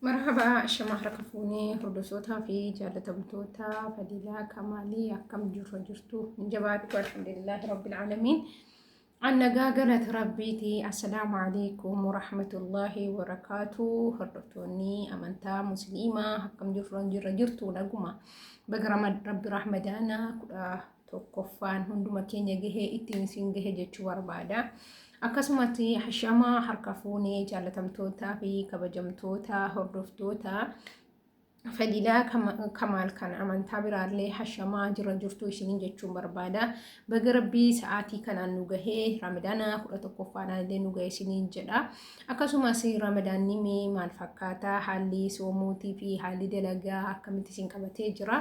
مرحبا الشماعة ركفوني هردوسوتا في جالة بمتوتا فديلا كمالي أكم جرتو من جبات والحمد لله رب العالمين عنا قاقلة ربيتي السلام عليكم ورحمة الله وبركاته هردوتوني أمنتا مسلمة أكم جرتو نقوما بقرم رب رحمدانا توقفان هندوما كينيا جهي إتنسين جهي جتشو وربادا akkasumatti hashamaa harka fuunee jaalatamtootaa fi kabajamtoota hordoftoota fadilaa kamaal kan amantaa biraallee hashamaa jirtu isiniin jechuun barbaada. Baga rabbii sa'aatii kanaan nu gahee ramadaana 11ffaan illee nu gahee isiniin jedha. Akkasumas ramadaanni maal fakkaata haalli soomuutii fi haalli dalagaa akkamitti isin qabatee jira.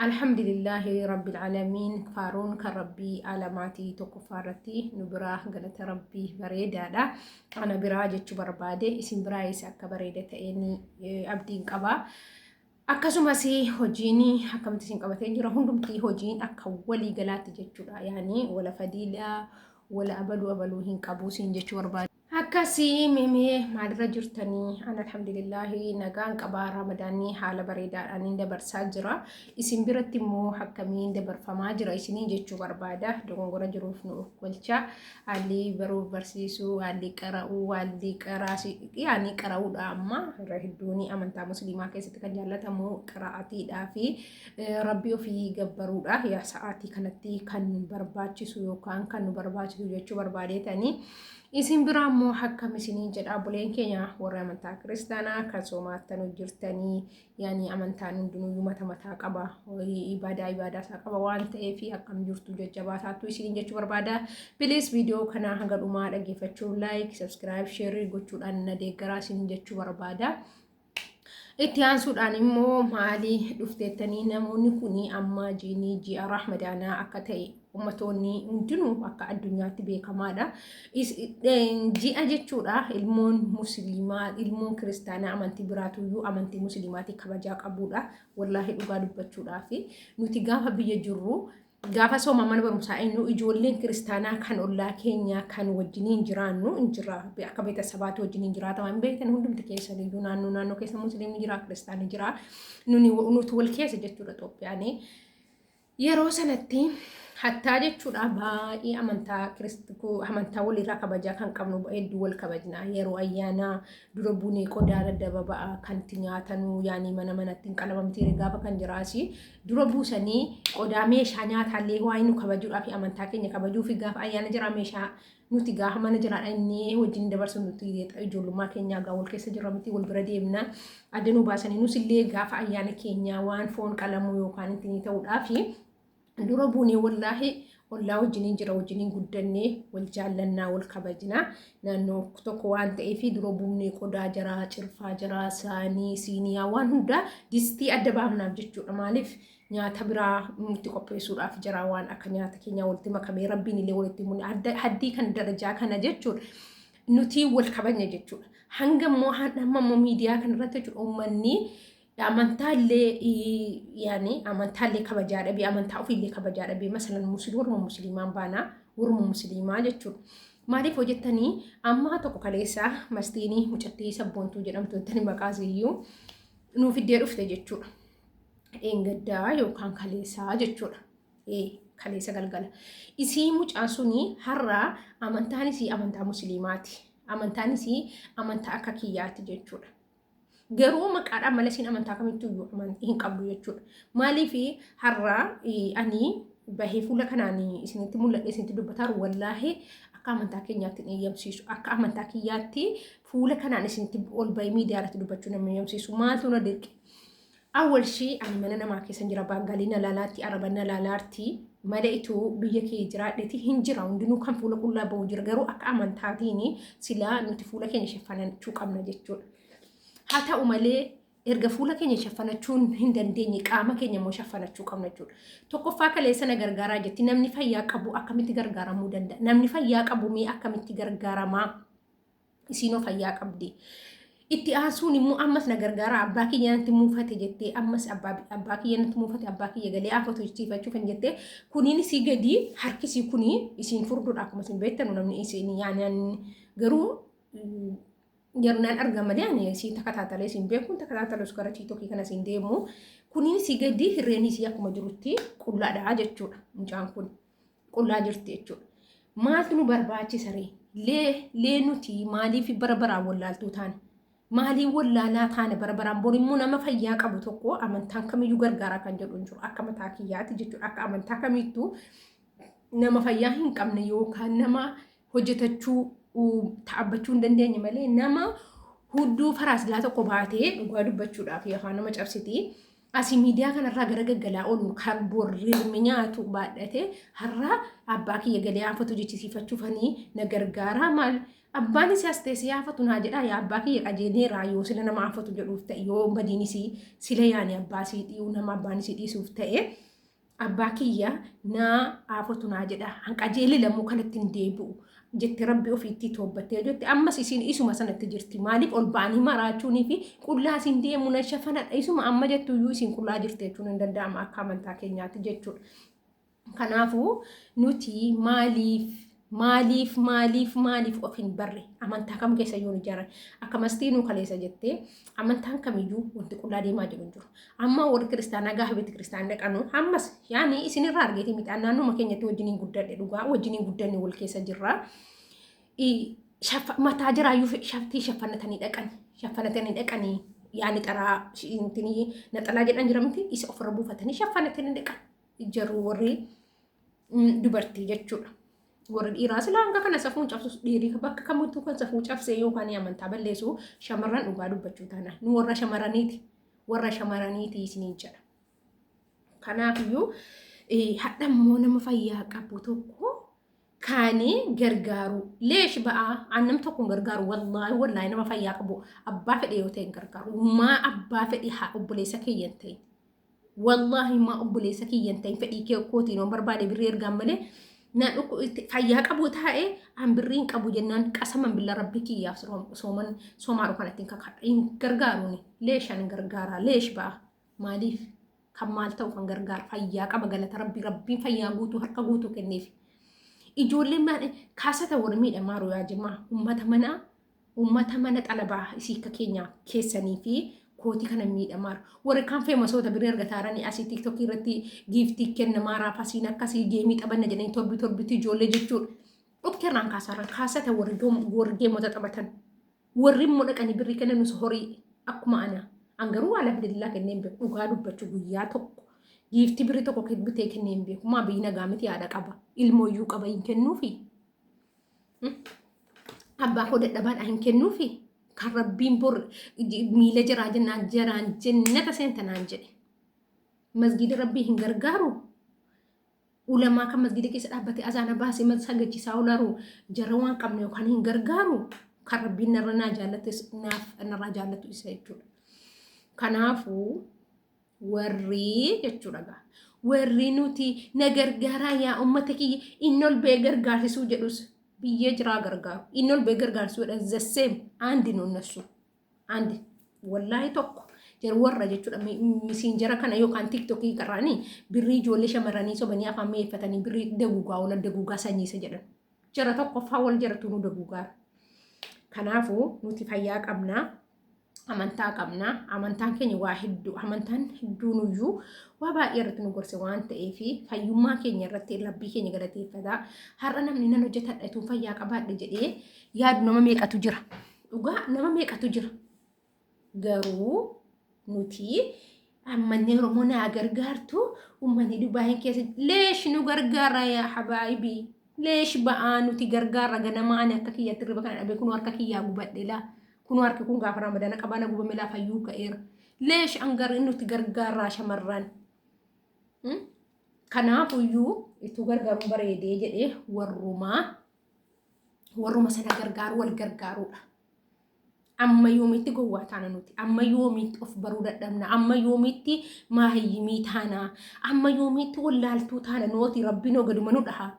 Alhamdulillahi rabbil alamin faaruun kan rabbii alamaatii tokkoffaarratti nu biraa galata rabbii bareedaadha. Ana biraa jechuu barbaade isin biraa isa akka bareeda ta'een abdiin qaba. Akkasumas hojiin akkamitti isin qabatee jira hundumtii hojiin akka walii galaatti jechuudha. Yaani wala fadiilaa wala abaluu hin qabu isin jechuu barbaada. Akkasii mimee maalirra jirtanii an alhamdulillahi nagaan qabaa ramadaanii haala bareedaadhaan dabarsaa jira. Isin biratti immoo akkamiin dabarfamaa jira isinii jechuu barbaada. Dogongora jiruuf nu oolcha. Haalli baruu barsiisuu, haalli qara'uu, haalli yaani qara'uudha amma irra hedduun amantaa musliimaa keessatti kan jaallatamu qira'atiidhaa fi rabbii ofii gabbaruudha. Yaa sa'aatii kanatti kan barbaachisu yookaan kan nu barbaachisu jechuu barbaadeetanii. Isin biraa immoo akkam isiniin jedha buleen keenya warra amantaa kiristaanaa kan soomaattan hojjetanii yaani amantaan hundinuu mataa qaba ibadaa isaa qaba waan ta'eef akkam jirtu jajjabaataatu isiniin jechuu barbaada. Please viidiyoo kana hanga dhumaa dhaggeeffachuun like, subscribe, share gochuudhaan na deeggaraa isiniin jechuu barbaada. Itti aansuudhaan immoo maalii dhufteettanii namoonni kuni amma ji'a ramadaanaa akka ta'e ummatoonni hundinuu akka addunyaatti beekamaadha. Ji'a jechuudha ilmoon musliimaa ilmoon kiristaanaa amantii biraatuyyuu amantii musliimaatti kabajaa qabudha. Wallaahi dhugaa dubbachuudhaaf nuti gaafa biyya jirru gaafa sooma mana barumsaa eenyu ijoolleen kiristaanaa kan ollaa keenya kan wajjiniin jiraannu injira akka beetasabaatti wajjiniin jiraata waan beektan hundumti keessan iyyuu naannoo keessa musliimni jira kiristaanni jira nuti wal keessa jechuudha Itoophiyaan yeroo sanatti hattaa jechuudha baay'ee amantaa walirraa kabajaa kan qabnu hedduu wal kabajna yeroo ayyaana dura buunee qodaa dadda ba'a kan itti nyaatanu yaani manatti qalamamtee gaafa kan jiraasi dura buusanii qodaa meeshaa nyaataallee waa'ee nu kabajuudhaaf amantaa keenya kabajuuf gaafa ayyaana jira meeshaa nuti gaafa mana jiraadha inni wajjin dabarsu nuti ijoollummaa keenyaa gaa wal keessa jirra miti wal bira deemna addanuu baasanii nusillee gaafa ayyaana keenyaa waan foon qalamuu yookaan itti ta'uudhaaf dura buunee wallaahi ollaa wajjiniin jira wajjiniin guddannee wal jaallannaa wal kabajnaa naannoo tokko waan ta'eef dura buunee qodaa jira cirfaa jira saanii siiniyaa waan hunda distii adda baafnaaf jechuudha. Maaliif nyaata biraa nutti qopheessuudhaaf jira waan akka nyaata keenya walitti makamee rabbiin illee walitti himne haddii kan darajaa kana jechuudha. Nuti wal kabajna jechuudha. Hanga immoo hamma miidiyaa kanarratti jechuudha uummanni amantaalee yaani amantaalee kabajaa dhabe amantaa ofiillee kabajaa dhabe masalan warra musliimaan baanaa warra musliimaa jechuudha. Maaliif hojjettanii amma tokko kaleessa mastiinii mucattii sabboontuu jedhamtu jettanii maqaasiyyuu nuuf iddee dhufte jechuudha. Eengaddaa yookaan kaleessaa jechuudha. Kaleessa galgala. Isii mucaan suni har'a amantaanis amantaa musliimaati. Amantaanis amantaa akka kiyyaati jechuudha. Garuu maqaadhaan malee siin amantaa kamittuu hin qabdu jechuudha. Maaliif har'a ani bahee fuula kanaan isinitti mul'adhe isinitti dubbataa wallaahi akka amantaa keenyaatti eeyyamsiisu akka amantaa kiyyaatti fuula kanaan isinitti ol bahee miidiyaa irratti dubbachuu nama eeyyamsiisu maaltu na dirqe. Awwal shii ani mana namaa keessa jira baangaliina laalaatti arabanna laalaatti malee ituu biyya kee jiraadheeti hin jira hundinuu kan fuula qullaa bahu jira garuu akka amantaatiin silaa nuti fuula keenya shaffanachuu qabna jechuudha. Haa ta'u malee erga fuula keenya shaffanachuun hin dandeenye qaama keenya immoo shaffanachuu qabna jechuudha. Tokkoffaa kaleessa na gargaaraa jetti namni fayyaa qabu akkamitti gargaaramuu danda'a? Namni fayyaa qabu mee akkamitti gargaaramaa? Isiinoo fayyaa qabdi. Itti aansuun immoo ammas na gargaaraa abbaa kiyya natti muufate jettee ammas abbaa kiyya natti muufate abbaa kiyya galee afatu jechifachuu kan jettee kuniin isii gadi harkisii kunii isiin furduudha akkuma isin beektanu namni isiin yaani garuu Jarnaan argaman yaani si takataatale sin beekun takataatalus gara tiktokii kana sin deemu kuniin si gadi hirreen si akkuma jirutti qullaadha jechuudha. Mucaan kun qullaa jirti jechuudha. Maaltu nu barbaachisa ree? Lee nuti maaliif bara baraan wallaaltuu taane? Maaliif wallaalaa taane bara baraan borimmoo nama fayyaa qabu tokko amantaan kamiyyuu gargaaraa kan jedhu hin jiru. Akka mataa kiyyaatti jechuudha. Akka amantaa kamittuu nama fayyaa hin qabne yookaan nama hojjetachuu ta'abbachuu hin dandeenye malee nama hudduu faraasilaa tokko baatee dhugaa dubbachuudhaaf yookaan nama cabsiti. Asii miidiyaa kanarraa gara gaggalaa oolu kan borrirmi nyaatu baadhate har'a abbaa kiyya galee haafatu jechisiifachuufanii na gargaaraa maal abbaan isii as teessee haafatu naa jedhaa yaa abbaa kiyya qajeeleeraa yoo sila nama haafatu jedhuuf ta'e yoo badiin isii sila yaani abbaa isii dhiyuu nama abbaan isii dhiisuuf ta'e abbaa kiyya naa haafatu naa jedhaa hanqajeeli lammuu kanatti hin deebi'u. Jetti rabbi ofiitti toobbattee jetti ammas isin isuma sanatti jirti maaliif ol ba'anii maraachuunii fi qullaa isin deemu na shafanadha isuma amma jettu iyyuu isin qullaa jirti jechuun hin danda'ama akka amantaa keenyaatti jechuudha. Kanaafuu nuti maaliif of hin barre amantaa kam keessa yoo ijaaran akka mastiinuu kaleessa jettee amantaan kamiyyuu wanti qullaa deemaa jiru hin jiru. Amma warri kiristaanaa gaafa beekti kiristaanaa dhaqanu ammas yaani isinirraa argeetii midhaan naannoo keenyatti wajjiniin guddadhe dhugaa wajjiniin guddanne wal keessa jirra. Mataa jiraayyuu shaffanatanii dhaqanii yaani xaraa naxalaa jedhan jiramti isa ofirra buufatanii shaffanatanii dhaqan jarru warri dubartii jechuudha. Warri dhiiraa silaa hanga kana safuun cabsus dhiirii bakka kamittuu kan safuu cabsee yookaan amantaa balleessu shamarran dhugaa dubbachuu taana. Nu warra shamarraniiti isiniin jedha. Kanaafiyyuu hadhammoo nama fayyaa qabu tokko kaanii gargaaru leesh ba'aa annam tokko gargaaru wallaahi nama fayyaa qabu abbaa fedhe yoo ta'e gargaaru maa abbaa fedhe haa obboleessa kiyyan ta'e wallaahi maa obboleessa kiyyan ta'e fedhii kee kootiin on barbaade birrii ergaan malee na fayyaa qabu taa'e an birriin qabu jennaan qasaman billa rabbi kiyyaaf soomaadhu kanatti hin gargaaruuni leeshan gargaara leesh ba'a maaliif kan maal ta'u kan gargaara fayyaa qaba galata rabbiin fayyaa guutuu harka guutuu kenneef. Ijoolleen maal kaasata warri miidhamaa royaa jimaa uummata mana xalabaa isii akka keenya keessanii fi kootii kana miidhamaa warri kan feemasoota birrii argataaranii asii tiktokii irratti giiftii kennamaa raafasiin akkasii geemii taphanna jedhanii torbitti ijoollee jechuudha. Dhukkeerraan kaasata warri geemota taphatan warri immoo dhaqanii birrii kennanuus horii akkuma ana angaruu alhamdulillah kenneen beeku dhugaa dubbachuu guyyaa tokko. Giiftii birrii tokko bitee kenneen beeku maa biyyi nagaa miti haadha qaba ilmooyyuu qaba hin kennuufi abbaa koo dadhabaadha hin kennuufi kan rabbiin bor miila jiraa jennaan jaraan jennata seentanaan jedhe masgida rabbii hin gargaaru ulamaa kan masgida keessa dhaabbate azaana baasee sagachiisaa olaru jara waan qabne yookaan hin gargaaru kan rabbiin narraa jaallatu isa jechuudha. Kanaafuu warri jechuudha warri nuti na gargaaraa yaa ummata kiyya inni ol bee gargaarsisuu jedhus biyyee jiraa gargaaru inni ol bee gargaarsisuu jedha zasseem aandi nuunnessu aandi wallaahi tokko warra jechuudha misiin jara kana yookaan tiktokii qarraanii birrii ijoollee shamarranii sobanii afaan meeffatanii birrii daguugaa wala daguugaa sanyiisa jedhan jara tokkoffaa wal jaratu nu daguugaa. Kanaafuu nuti fayyaa qabnaa. Amantaa qabna amantaan keenya waa hedduu amantaan hedduunuyyuu waa baay'ee irratti nu gorse waan ta'eef fayyummaa keenya irratti rabbii keenya galateeffata. Har'a namni nan hojjetadha itoo fayyaa qabaadhe jedhee yaadu nama meeqatu jira dhugaa nama meeqatu jira garuu nuti ammanni Oromoo naa gargaartu uummanni Dubaayii keessa leesh nu gargaara yaa habaayibii leesh ba'aa nuti gargaara ganamaan akka kiyyatti riba kana dhabe kun harka kiyyaa gubadhe laa. Kun harki kun gaafa ramadana qabana gubame laa fayyuu ka'eera. Leesh angar nuti gargaaraa shamarran. Kanaafuyyuu itti gargaaruun bareedee jedhee warruma sana gargaaru wal gargaaruudha. Amma yoomitti gowwaa taana nuti. Amma yoomitti of baruu dadhabna. Amma yoomitti maahiyyimii taana. Amma yoomitti wallaaltuu taana nooti rabbiin ogaduma nu dhahaa.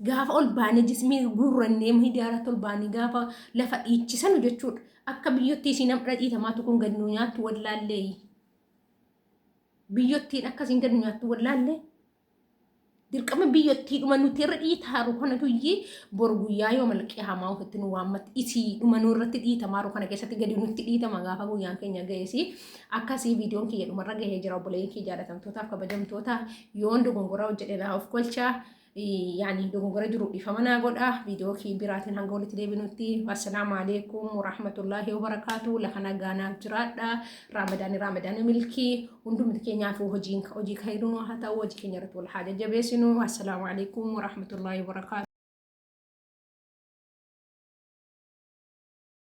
Gaafa ol baanee jismii gurrannee miidiyaarratti ol baanee gaafa lafa dhiichisanu jechuudha. Akka biyyottii isin namdha dhiitamaatu kun gad nu nyaattu wallaallee. Biyyottiin akkasiin gad nu nyaattu wallaallee. dirqama biyyattii dhuma nuti irra dhiitaaru kanatu iyyee bor guyyaa yoo malqee hamaa ofitti nu waammatti isii dhuma nu irratti dhiitamaaru kana keessatti gadi nutti dhiitama gaafa guyyaan keenya ga'eesi akkasii viidiyoon kiyya dhumarra gahee jira obboleeyyin kiyya jaalatamtootaaf kabajamtoota yoon dogongora hojjedhe naa of golchaa يعني دعوة جرو إفهمنا قد فيديو كي براتين هنقول تدبنوتي والسلام عليكم ورحمة الله وبركاته لخنا جانا جرادا رمضان ملكي وندم تكين يعرفوا هجين خيرون وحتى وجه كين يرتول حاجة جبسنو والسلام عليكم ورحمة الله وبركاته.